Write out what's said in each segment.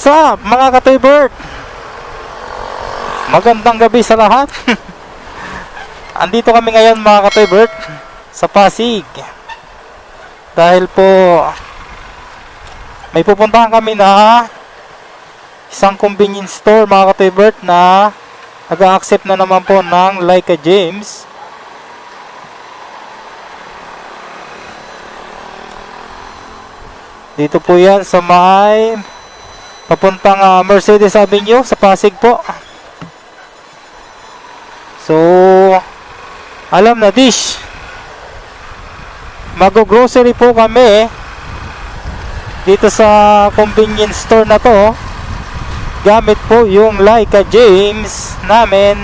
What's up mga ka-Toybird? Magandang gabi sa lahat. Andito kami ngayon mga ka-Toybird sa Pasig. Dahil po may pupuntahan kami na isang convenience store mga ka-Toybird na nag-a-accept na naman po ng Leica James. Dito po yan sa may papuntang Mercedes Avenue sa Pasig po. So, alam na dish. Mag-grocery po kami dito sa convenience store na to. Gamit po yung Leica James namin.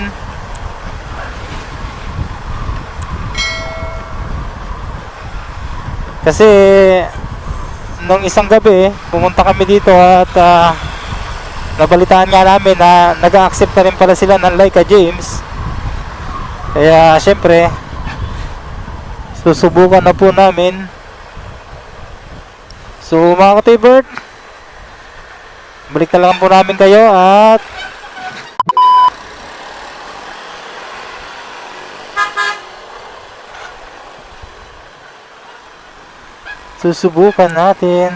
Kasi nung isang gabi, pumunta kami dito at nabalitaan nga namin na nag-a-accept na rin pala sila ng Leica James. Kaya syempre, susubukan na po namin. So mga ka-Toybird, balik na lang po namin kayo at susubukan natin.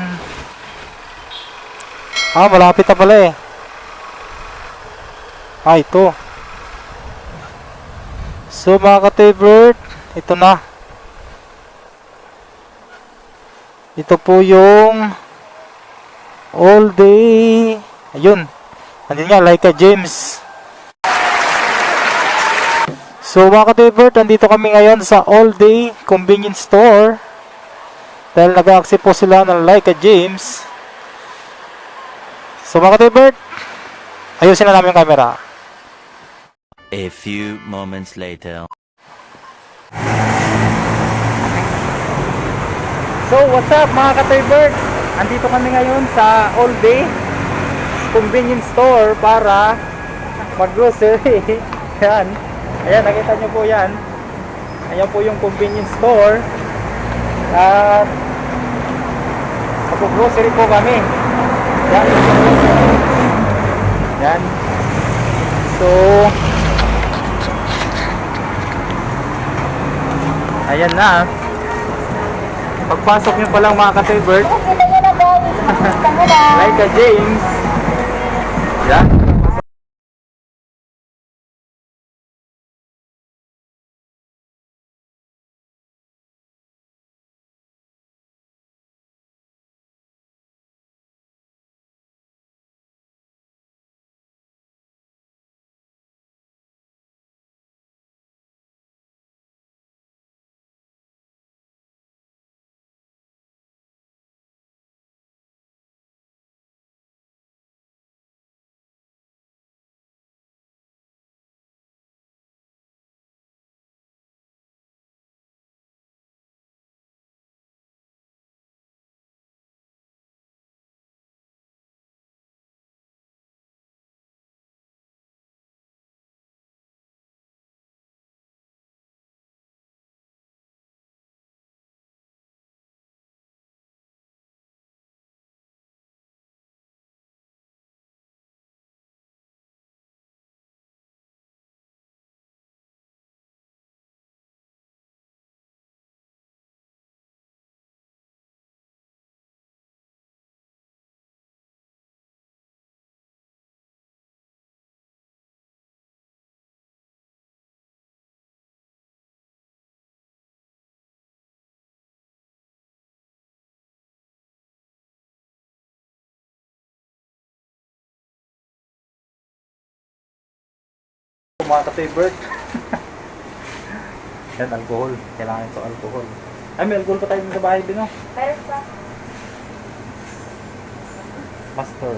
Malapit na pala eh. Ito. So mga ka-Toybird, ito na. Ito po yung all day. Ayun. Andun nga, Leica James. So mga ka-Toybird, andito kami ngayon sa all day convenience store. Dahil nag-accept po sila ng Leica James. So mga ka-Toybird, ayusin na namin yung camera. A few moments later. So what's up mga ka-Toybird? Andito kami ngayon sa all day convenience store para mag-grocery. Yan. Ayan, nakita nyo po yan. Ayan po yung convenience store. At mag-grocery po kami. Yan. Yan. So ayan na. Pagpasok nyo pa lang mga ka-Toybird, Leica James. Yan. Mga ka-Toybird. Yan, alcohol. Kailangan ito alcohol. Ay, may alcohol pa tayo sa bahay din, no? Meron pa. Master.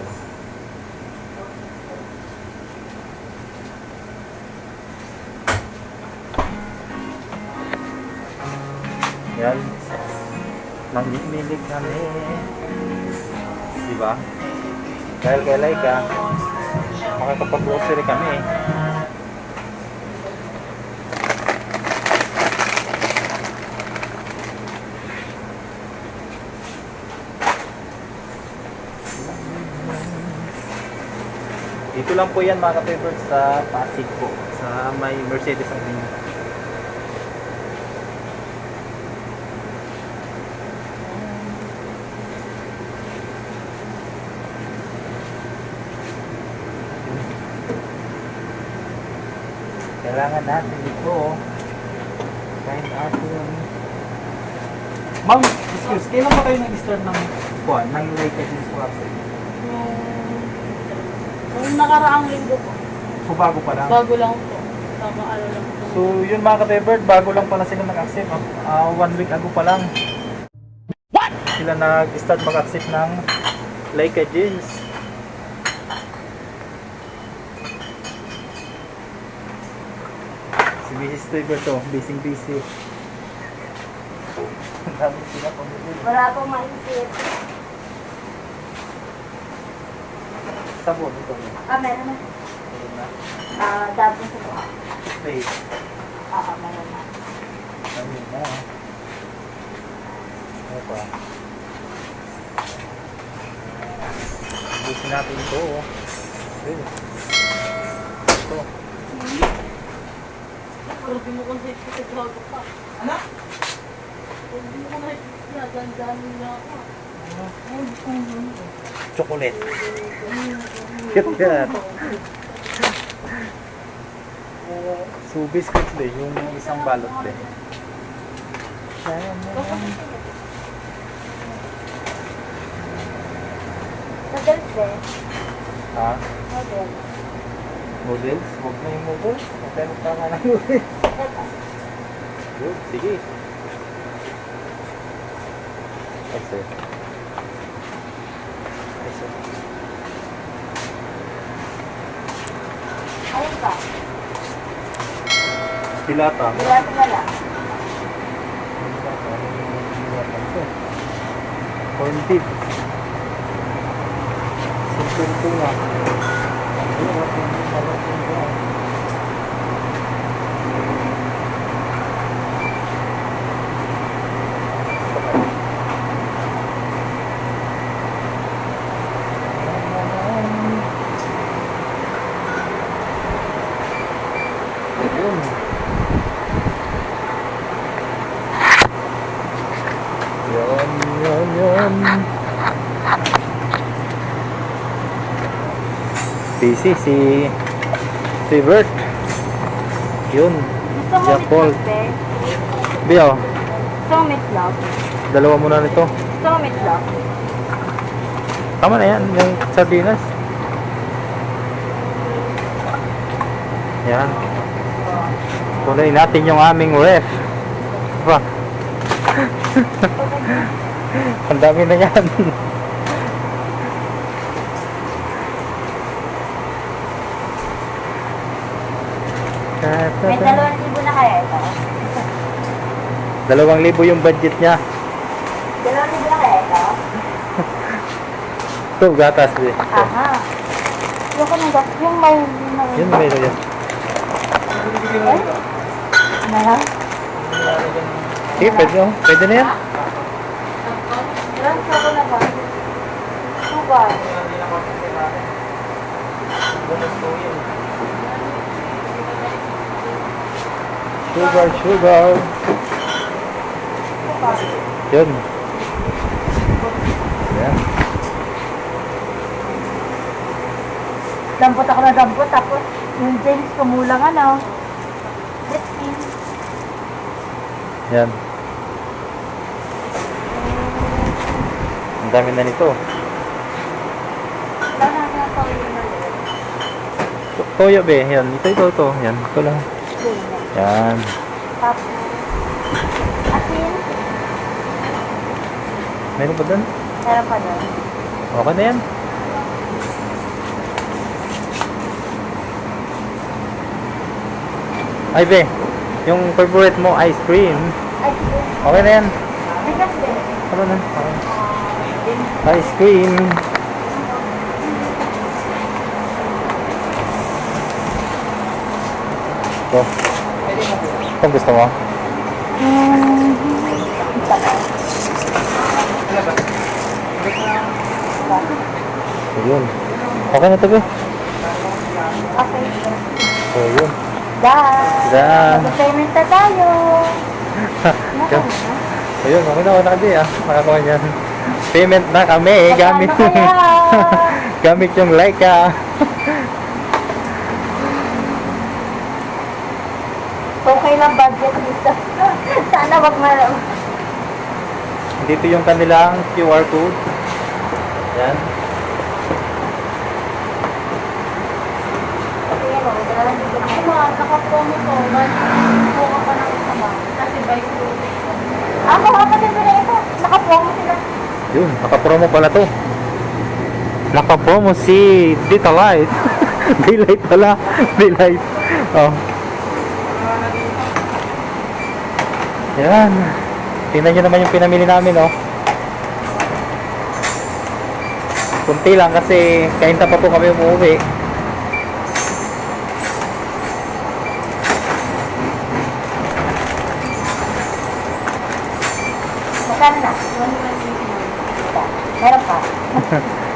Yan. Nanginig kami. Diba? Dahil kay Leica, makakapag-grocery kami. Dito lang po yan mga ka-Toy Birds sa Pasig po. Sa may Mercedes ang inyo. Kailangan natin ito. Kahit atin. Ma'am, excuse, kailan ba kayo nag-start ng kuwan, ng like agents po kasi? Nung nakaraang linggo po. So bago pa lang? Bago lang po. Tama, ano lang po. So yun mga ka-Toy Bird, bago lang pala sila nag-accept. 1 week ago pa lang. What? Sila nag-start mag-accept ng Leica jeans. Si Mrs. Toy Bird to, busy. Ang dami sila pamilya. Wala pong maisip. Sabon ito. Meron na. Ayun na. Dabong sa buha. Wait, Meron na. ayun na. Ano pa? Busin natin ito. Ayun. Ito. Pero di mo kung sa gago pa. Ano? Hindi mo kung na dandan niya ako. Chocolate. Cute yan. So biscuits din, yung isang balot din. Noodles din. Ha? Noodles. Noodles? Huwag na yung noodles. Magkano pa nga ng noodles? Good, sige. Kasi. Ayun pa. Dilata. Bilata na lang. Corn beef. Simple ito nga. Ayun. Yan. Busy si Bert. Yun. Gusto mo Japol. meatloaf, be? Biyaw, Gusto mo meatloaf? dalawa muna nito. Gusto mo meatloaf? Tama na yan, yung sardinas. Yan. Tuloy natin yung aming ref. Diba? Ang dami na yan. May 2,000 na kaya ito? 2,000 yung budget niya. 2,000 na kaya ito? Ito, gatas eh. Aha. Yung ko nang yung may... Yun, may ito yan. Ano lang? Sige, pwede, oh. Pwede na yan. Ilan sa ko na ba? Sugar. Sugar. Yun. Yan. Dampot ako na dampot, tapos yung James kumulang ano. Let's see. Yan. Ang dami na nito. Wala na nga pa yung mali. Toyo be, yan. Ito. Yan, ito lang. Yan. Tapos, asin. Meron ba doon? Meron pa doon. Okay na yan. Ay be, yung favorite mo, ice cream. Ay, sige. Okay na yan. Bigas din. Ano na? Okay. Ice cream. Ito. Ito gusto mo? Ayun. Okay na ito be. Dahil. Yan. Mag-payment na tayo. Yan. Ayun, okay na di ah. Nakakuha niyan. Payment na kami gamit. Magkano kaya? Gamit yung Leica. Okay lang budget dito. Sana wag malam. Dito yung kanilang QR code. Yan. Pero, dalawan dito. Ay, mga nakapromo ko. Buka ka ng isa ba? Kasi by two. Ako, ako din na ito. Nakapromo sila. Yun, naka-promo pala to. Naka-promo si Ditalight. Daylight pala. Daylight. Oh. Yan. Tingnan nyo naman yung pinamili namin, oh. Kunti lang kasi kainta pa po kami umuwi. Magkano na? Meron pa.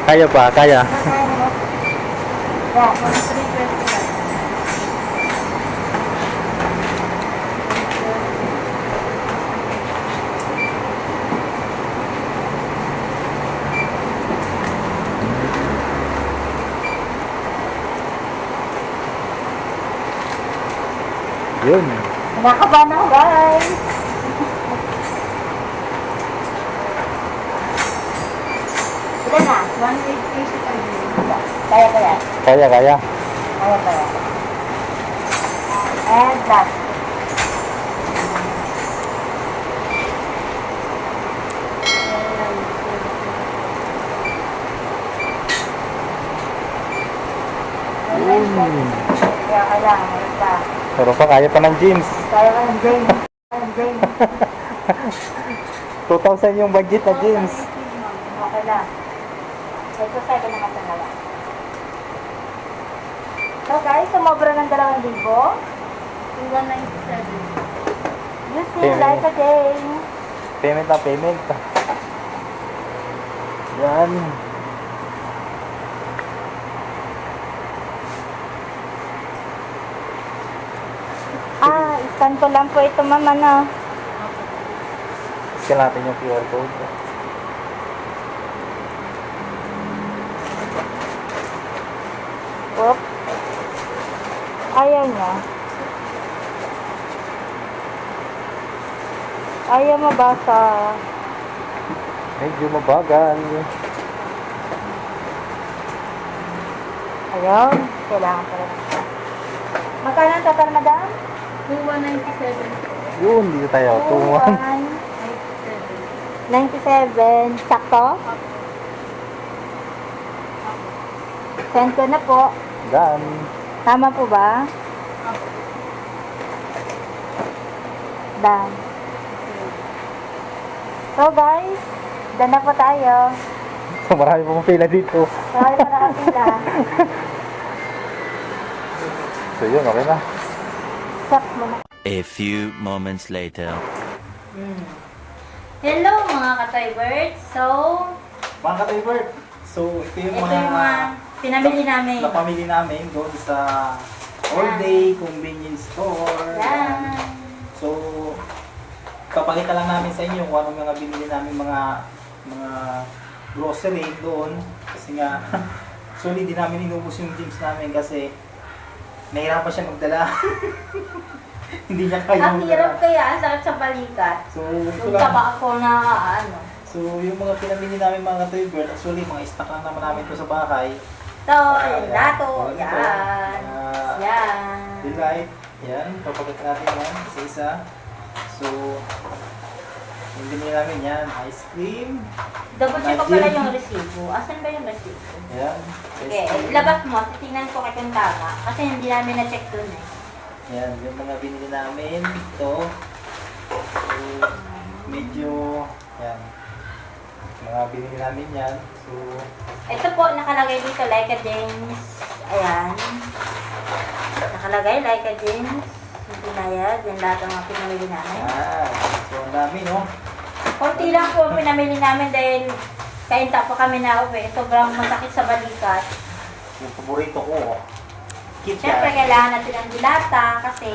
Kaya pa, kaya. Yeah. Yun. Nakakabahan ako, guys. Ilan na? 180 pa rin. Kaya ko yan. Kaya, kaya. Kaya ko yan. And last. Kaya kailangan, meron pa. Pero pa, kaya pa ng jeans. Kaya ka ng James. Kaya ng James. 2,000 yung budget na jeans. Okay lang. Ito sa'yo ko naman sa So guys, sumobra ng 2,000. 197. You see, like a game. Payment na, payment. Yan. Scan ko lang po ito, mama, no? Scan natin yung QR code. Oop. Ayaw niya. Ayaw mabasa. Medyo mabagal. Ayaw. Kailangan pa rin. Magkano ang total, madam? 197. Yun, dito tayo. 2,1. 97. Sakto? Send ko na po. Done. Tama po ba? Done. So guys, done na po tayo. So, marami pong pila dito. Sorry pa nakapila. So, yun, okay na. Sak mo na. A few moments later. Hello mga ka-Toybirds. So, Mga ka-Toybird, so ito yung ito yung mga pinamili namin. napamili namin doon sa All Day Convenience Store. Yan. So, papakita lang namin sa inyo kung anong mga binili namin mga grocery doon. Kasi nga, sorry, di namin inubos yung gyms namin kasi nahirapan siya magdala. Hindi niya kaya Ang hirap kaya, ang sakit sa balikat. So, ito Yung lang. taba ako na ano. So, yung mga pinamili namin mga Toybird, actually, mga stock lang naman namin ito sa bahay. So, ayun, dato. Ito. Yan. Yan. Delight. Yan. Papakita natin yan. Isa-isa. So, yung binili namin yan. Ice cream. Double check ko pala yung resibo. Asan ba yung resibo? Yan. Okay, labas mo. Titingnan ko kung tama. Kasi hindi namin na-check dun eh. Yan. Yung mga binili namin. Ito. So, medyo, yan. Mga binili namin yan. So, Ito po, nakalagay dito, like a James. Ayan. Nakalagay, like a James. Yung pinayag. Yan lahat ang mga pinamili namin. yan. So, ang dami, no? Konti lang po ang pinamili namin dahil kainta pa kami na uwi. Sobrang masakit sa balikat. Yung paborito ko, oh. Dikit Siyempre, ka. kailangan natin ang dilata kasi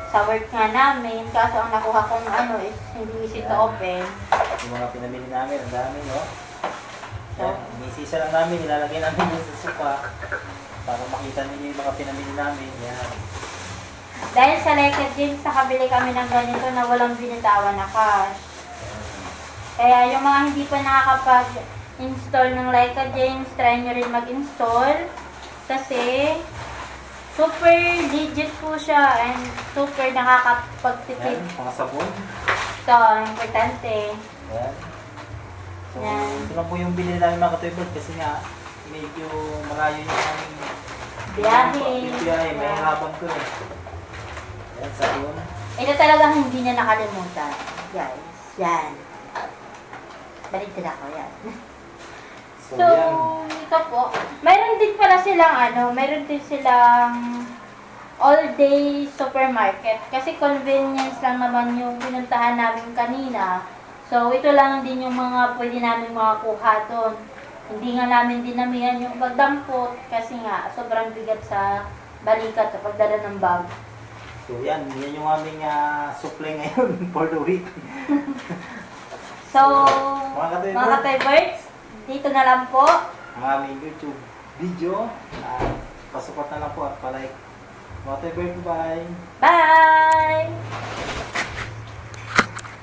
sa work nga namin. Kaso ang nakuha kong is hindi easy to open. Yung mga pinamili namin, ang dami, no? So, Yan, inisisa lang namin, ilalagay namin yun sa sopa para makita ninyo yung mga pinamili namin. Yan. dahil sa Leica James, nakabili kami ng ganito na walang binitawan na cash. Kaya yung mga hindi pa nakakapag-install ng Leica James, try nyo rin mag-install. Kasi, super legit po siya and super nakakapagtipid. Yan, mga sabon. Ito, importante. Yan. So, Yan. ito lang po yung bilhin namin mga katoy bird kasi nga medyo malayo yung aming Biyahe. yung biyahe, may habang to eh. Yan, sabon. Ito talagang hindi niya nakalimutan. Guys, yan. Balik din ako, yan. So, So, yan. ito po. Mayroon din pala silang mayroon din silang all-day supermarket. Kasi convenience lang naman yung pinuntahan namin kanina. So, ito lang din yung mga pwede namin makakuha doon. Hindi nga namin dinamihan yung pagdampot kasi nga sobrang bigat sa balikat sa pagdala ng bag. So yan, yan yung aming supply ngayon for the week. So, Mga katoy mga bird, Katoy Birds, dito na lang po. ang aming YouTube video. Pasupport na lang po at palike. Mga katoy bird, bye! Bye!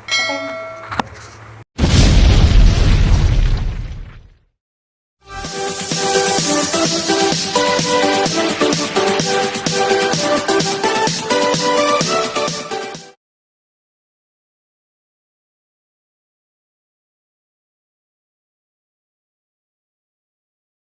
Okay.